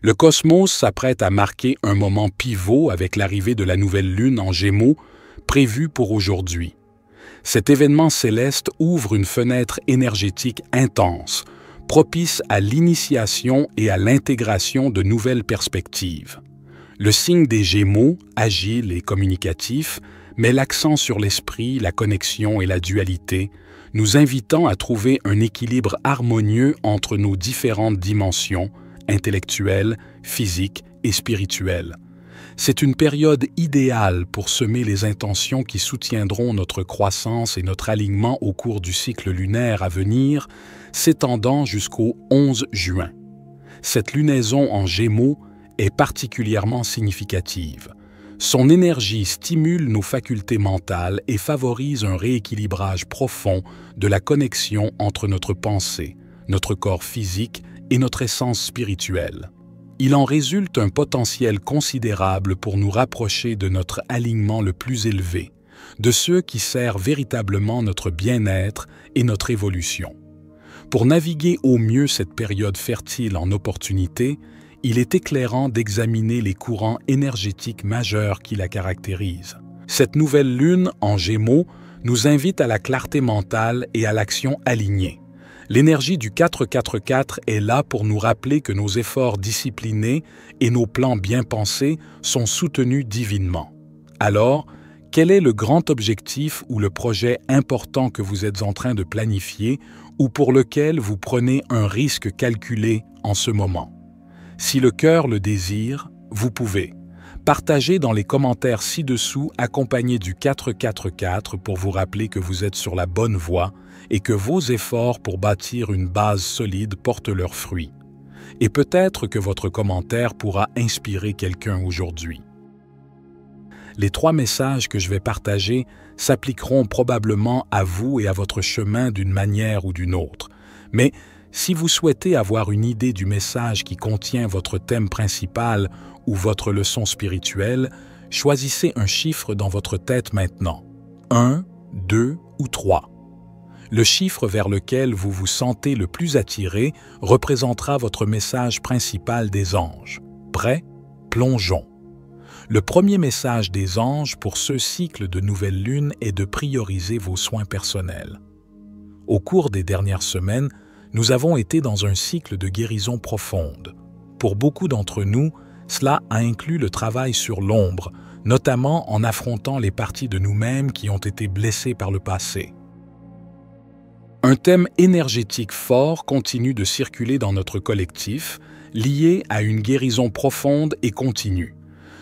Le cosmos s'apprête à marquer un moment pivot avec l'arrivée de la nouvelle lune en Gémeaux, prévue pour aujourd'hui. Cet événement céleste ouvre une fenêtre énergétique intense, propice à l'initiation et à l'intégration de nouvelles perspectives. Le signe des Gémeaux, agile et communicatif, met l'accent sur l'esprit, la connexion et la dualité, nous invitant à trouver un équilibre harmonieux entre nos différentes dimensions, intellectuelle, physique et spirituelle. C'est une période idéale pour semer les intentions qui soutiendront notre croissance et notre alignement au cours du cycle lunaire à venir, s'étendant jusqu'au 11 juin. Cette lunaison en Gémeaux est particulièrement significative. Son énergie stimule nos facultés mentales et favorise un rééquilibrage profond de la connexion entre notre pensée, notre corps physique et notre essence spirituelle. Il en résulte un potentiel considérable pour nous rapprocher de notre alignement le plus élevé, de ceux qui servent véritablement notre bien-être et notre évolution. Pour naviguer au mieux cette période fertile en opportunités, il est éclairant d'examiner les courants énergétiques majeurs qui la caractérisent. Cette nouvelle lune en Gémeaux nous invite à la clarté mentale et à l'action alignée. L'énergie du 4-4-4 est là pour nous rappeler que nos efforts disciplinés et nos plans bien pensés sont soutenus divinement. Alors, quel est le grand objectif ou le projet important que vous êtes en train de planifier ou pour lequel vous prenez un risque calculé en ce moment? Si le cœur le désire, vous pouvez. Partagez dans les commentaires ci-dessous accompagné du 4-4-4 pour vous rappeler que vous êtes sur la bonne voie et que vos efforts pour bâtir une base solide portent leurs fruits. Et peut-être que votre commentaire pourra inspirer quelqu'un aujourd'hui. Les 3 messages que je vais partager s'appliqueront probablement à vous et à votre chemin d'une manière ou d'une autre. Mais si vous souhaitez avoir une idée du message qui contient votre thème principal ou votre leçon spirituelle, choisissez un chiffre dans votre tête maintenant. 1, 2 ou 3. Le chiffre vers lequel vous vous sentez le plus attiré représentera votre message principal des anges. Prêt? Plongeons. Le premier message des anges pour ce cycle de nouvelle lune est de prioriser vos soins personnels. Au cours des dernières semaines, nous avons été dans un cycle de guérison profonde. Pour beaucoup d'entre nous, cela a inclus le travail sur l'ombre, notamment en affrontant les parties de nous-mêmes qui ont été blessées par le passé. Un thème énergétique fort continue de circuler dans notre collectif, lié à une guérison profonde et continue.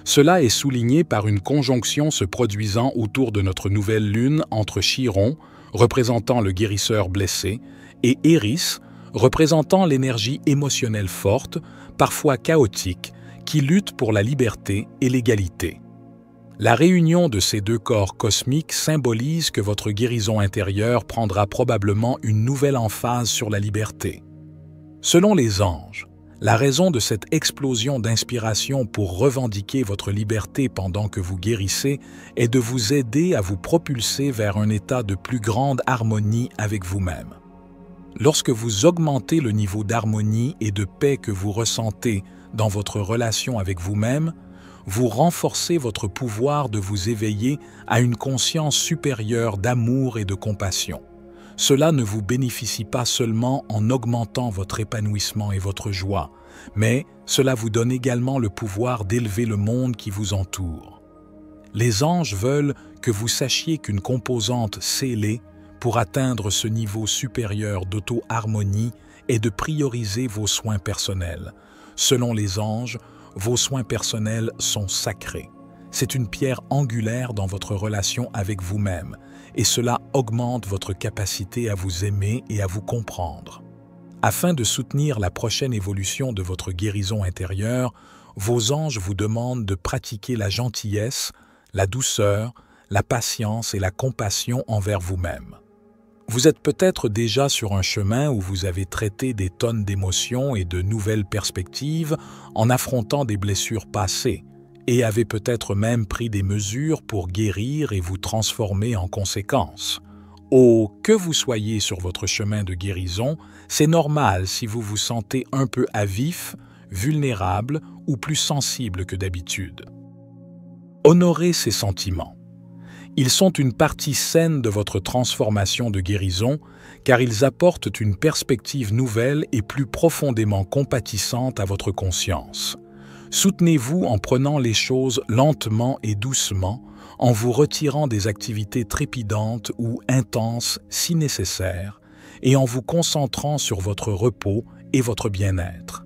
Cela est souligné par une conjonction se produisant autour de notre nouvelle lune entre Chiron, représentant le guérisseur blessé, et Eris, représentant l'énergie émotionnelle forte, parfois chaotique, qui lutte pour la liberté et l'égalité. La réunion de ces 2 corps cosmiques symbolise que votre guérison intérieure prendra probablement une nouvelle emphase sur la liberté. Selon les anges, la raison de cette explosion d'inspiration pour revendiquer votre liberté pendant que vous guérissez est de vous aider à vous propulser vers un état de plus grande harmonie avec vous-même. Lorsque vous augmentez le niveau d'harmonie et de paix que vous ressentez dans votre relation avec vous-même, vous renforcez votre pouvoir de vous éveiller à une conscience supérieure d'amour et de compassion. Cela ne vous bénéficie pas seulement en augmentant votre épanouissement et votre joie, mais cela vous donne également le pouvoir d'élever le monde qui vous entoure. Les anges veulent que vous sachiez qu'une composante scellée pour atteindre ce niveau supérieur d'auto-harmonie est de prioriser vos soins personnels. Selon les anges, vos soins personnels sont sacrés. C'est une pierre angulaire dans votre relation avec vous-même, et cela augmente votre capacité à vous aimer et à vous comprendre. Afin de soutenir la prochaine évolution de votre guérison intérieure, vos anges vous demandent de pratiquer la gentillesse, la douceur, la patience et la compassion envers vous-même. Vous êtes peut-être déjà sur un chemin où vous avez traité des tonnes d'émotions et de nouvelles perspectives en affrontant des blessures passées et avez peut-être même pris des mesures pour guérir et vous transformer en conséquence. Oh, que vous soyez sur votre chemin de guérison, c'est normal si vous vous sentez un peu à vif, vulnérable ou plus sensible que d'habitude. Honorez ces sentiments. Ils sont une partie saine de votre transformation de guérison car ils apportent une perspective nouvelle et plus profondément compatissante à votre conscience. Soutenez-vous en prenant les choses lentement et doucement, en vous retirant des activités trépidantes ou intenses si nécessaire, et en vous concentrant sur votre repos et votre bien-être.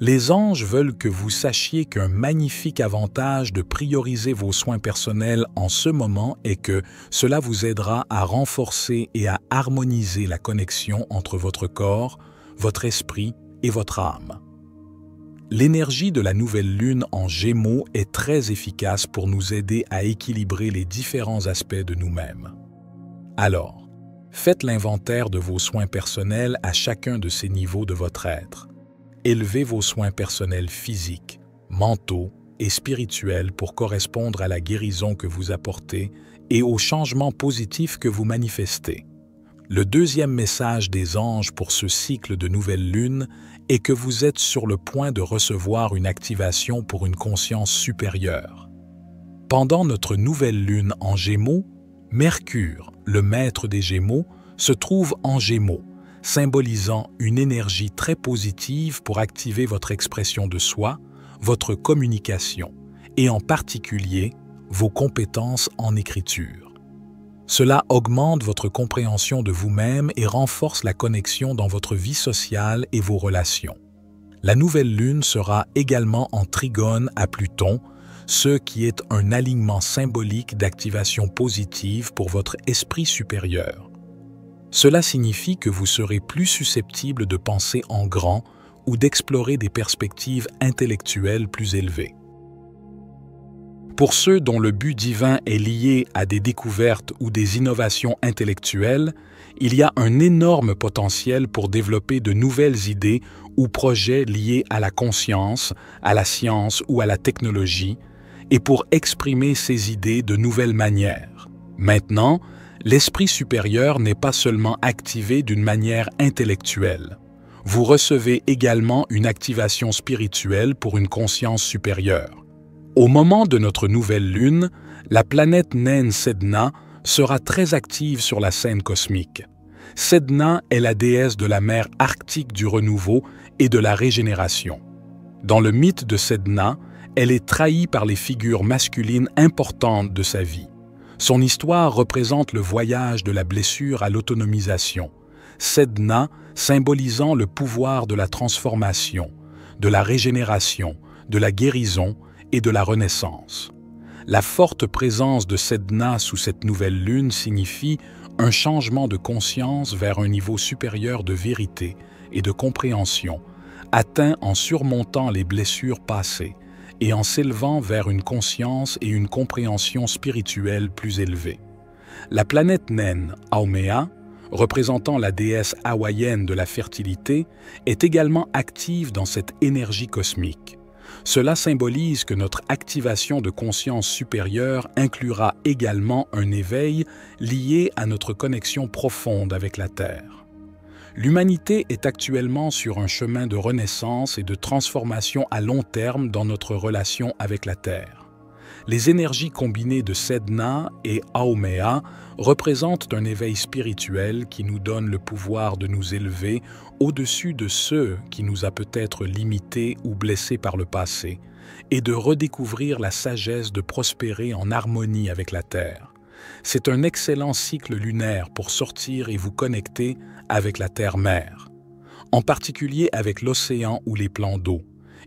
Les anges veulent que vous sachiez qu'un magnifique avantage de prioriser vos soins personnels en ce moment est que cela vous aidera à renforcer et à harmoniser la connexion entre votre corps, votre esprit et votre âme. L'énergie de la nouvelle lune en Gémeaux est très efficace pour nous aider à équilibrer les différents aspects de nous-mêmes. Alors, faites l'inventaire de vos soins personnels à chacun de ces niveaux de votre être. Élevez vos soins personnels physiques, mentaux et spirituels pour correspondre à la guérison que vous apportez et aux changements positifs que vous manifestez. Le deuxième message des anges pour ce cycle de nouvelle lune est que vous êtes sur le point de recevoir une activation pour une conscience supérieure. Pendant notre nouvelle lune en Gémeaux, Mercure, le maître des Gémeaux, se trouve en Gémeaux, symbolisant une énergie très positive pour activer votre expression de soi, votre communication et en particulier vos compétences en écriture. Cela augmente votre compréhension de vous-même et renforce la connexion dans votre vie sociale et vos relations. La nouvelle lune sera également en trigone à Pluton, ce qui est un alignement symbolique d'activation positive pour votre esprit supérieur. Cela signifie que vous serez plus susceptible de penser en grand ou d'explorer des perspectives intellectuelles plus élevées. Pour ceux dont le but divin est lié à des découvertes ou des innovations intellectuelles, il y a un énorme potentiel pour développer de nouvelles idées ou projets liés à la conscience, à la science ou à la technologie, et pour exprimer ces idées de nouvelles manières. Maintenant, l'esprit supérieur n'est pas seulement activé d'une manière intellectuelle. Vous recevez également une activation spirituelle pour une conscience supérieure. Au moment de notre nouvelle lune, la planète naine Sedna sera très active sur la scène cosmique. Sedna est la déesse de la mer arctique du renouveau et de la régénération. Dans le mythe de Sedna, elle est trahie par les figures masculines importantes de sa vie. Son histoire représente le voyage de la blessure à l'autonomisation, Sedna symbolisant le pouvoir de la transformation, de la régénération, de la guérison et de la renaissance. La forte présence de Sedna sous cette nouvelle lune signifie un changement de conscience vers un niveau supérieur de vérité et de compréhension, atteint en surmontant les blessures passées et en s'élevant vers une conscience et une compréhension spirituelle plus élevée. La planète naine, Haumea, représentant la déesse hawaïenne de la fertilité, est également active dans cette énergie cosmique. Cela symbolise que notre activation de conscience supérieure inclura également un éveil lié à notre connexion profonde avec la Terre. L'humanité est actuellement sur un chemin de renaissance et de transformation à long terme dans notre relation avec la Terre. Les énergies combinées de Sedna et Haumea représentent un éveil spirituel qui nous donne le pouvoir de nous élever au-dessus de ceux qui nous a peut-être limités ou blessés par le passé et de redécouvrir la sagesse de prospérer en harmonie avec la Terre. C'est un excellent cycle lunaire pour sortir et vous connecter avec la Terre-Mère, en particulier avec l'océan ou les plans d'eau,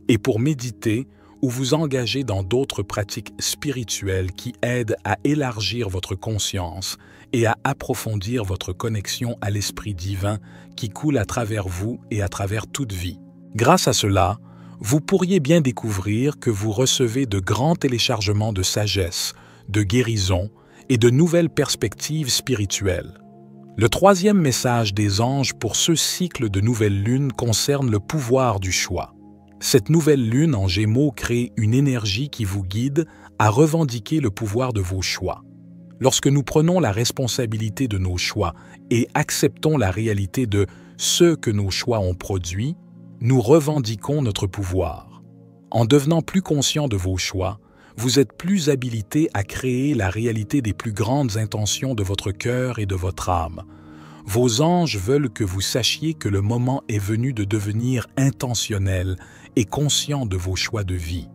et pour méditer ou vous engager dans d'autres pratiques spirituelles qui aident à élargir votre conscience et à approfondir votre connexion à l'Esprit divin qui coule à travers vous et à travers toute vie. Grâce à cela, vous pourriez bien découvrir que vous recevez de grands téléchargements de sagesse, de guérison et de nouvelles perspectives spirituelles. Le troisième message des anges pour ce cycle de nouvelle lune concerne le pouvoir du choix. Cette nouvelle lune en Gémeaux crée une énergie qui vous guide à revendiquer le pouvoir de vos choix. Lorsque nous prenons la responsabilité de nos choix et acceptons la réalité de ce que nos choix ont produit, nous revendiquons notre pouvoir. En devenant plus conscient de vos choix, vous êtes plus habilité à créer la réalité des plus grandes intentions de votre cœur et de votre âme. Vos anges veulent que vous sachiez que le moment est venu de devenir intentionnel et conscient de vos choix de vie.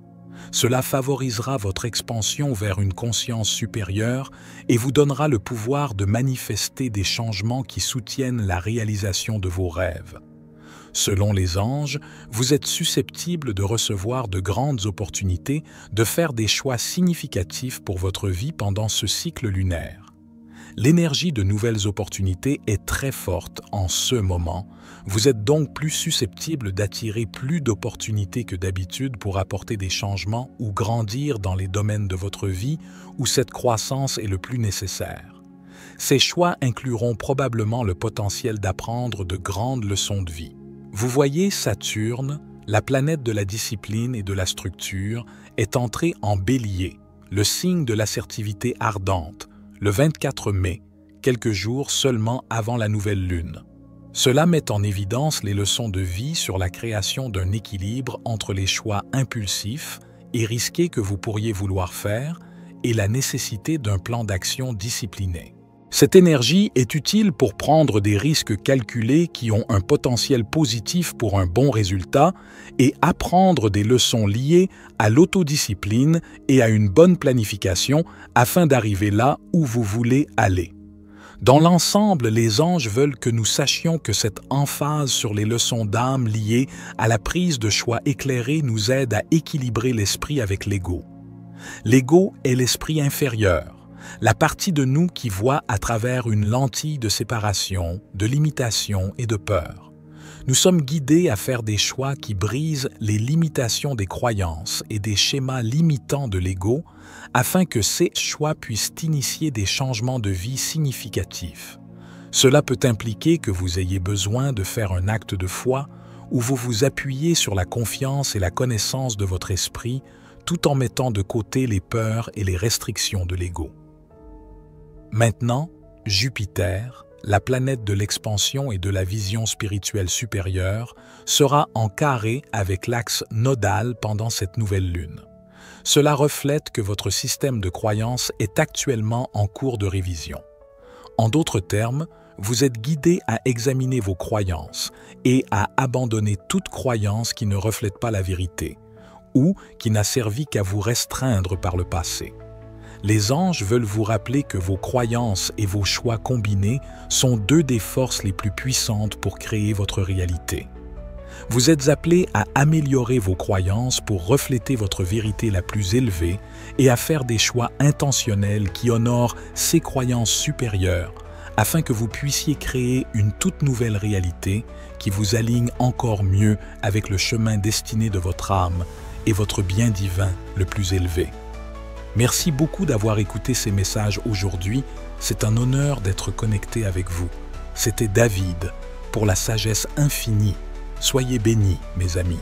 Cela favorisera votre expansion vers une conscience supérieure et vous donnera le pouvoir de manifester des changements qui soutiennent la réalisation de vos rêves. Selon les anges, vous êtes susceptible de recevoir de grandes opportunités de faire des choix significatifs pour votre vie pendant ce cycle lunaire. L'énergie de nouvelles opportunités est très forte en ce moment. Vous êtes donc plus susceptible d'attirer plus d'opportunités que d'habitude pour apporter des changements ou grandir dans les domaines de votre vie où cette croissance est le plus nécessaire. Ces choix incluront probablement le potentiel d'apprendre de grandes leçons de vie. Vous voyez Saturne, la planète de la discipline et de la structure, est entrée en Bélier, le signe de l'assertivité ardente, le 24 mai, quelques jours seulement avant la nouvelle lune. Cela met en évidence les leçons de vie sur la création d'un équilibre entre les choix impulsifs et risqués que vous pourriez vouloir faire et la nécessité d'un plan d'action discipliné. Cette énergie est utile pour prendre des risques calculés qui ont un potentiel positif pour un bon résultat et apprendre des leçons liées à l'autodiscipline et à une bonne planification afin d'arriver là où vous voulez aller. Dans l'ensemble, les anges veulent que nous sachions que cette emphase sur les leçons d'âme liées à la prise de choix éclairés nous aide à équilibrer l'esprit avec l'ego. L'ego est l'esprit inférieur, la partie de nous qui voit à travers une lentille de séparation, de limitation et de peur. Nous sommes guidés à faire des choix qui brisent les limitations des croyances et des schémas limitants de l'ego afin que ces choix puissent initier des changements de vie significatifs. Cela peut impliquer que vous ayez besoin de faire un acte de foi où vous vous appuyez sur la confiance et la connaissance de votre esprit tout en mettant de côté les peurs et les restrictions de l'ego. Maintenant, Jupiter, la planète de l'expansion et de la vision spirituelle supérieure, sera en carré avec l'axe nodal pendant cette nouvelle lune. Cela reflète que votre système de croyance est actuellement en cours de révision. En d'autres termes, vous êtes guidé à examiner vos croyances et à abandonner toute croyance qui ne reflète pas la vérité ou qui n'a servi qu'à vous restreindre par le passé. Les anges veulent vous rappeler que vos croyances et vos choix combinés sont deux des forces les plus puissantes pour créer votre réalité. Vous êtes appelés à améliorer vos croyances pour refléter votre vérité la plus élevée et à faire des choix intentionnels qui honorent ces croyances supérieures afin que vous puissiez créer une toute nouvelle réalité qui vous aligne encore mieux avec le chemin destiné de votre âme et votre bien divin le plus élevé. Merci beaucoup d'avoir écouté ces messages aujourd'hui. C'est un honneur d'être connecté avec vous. C'était David pour la sagesse infinie. Soyez bénis, mes amis.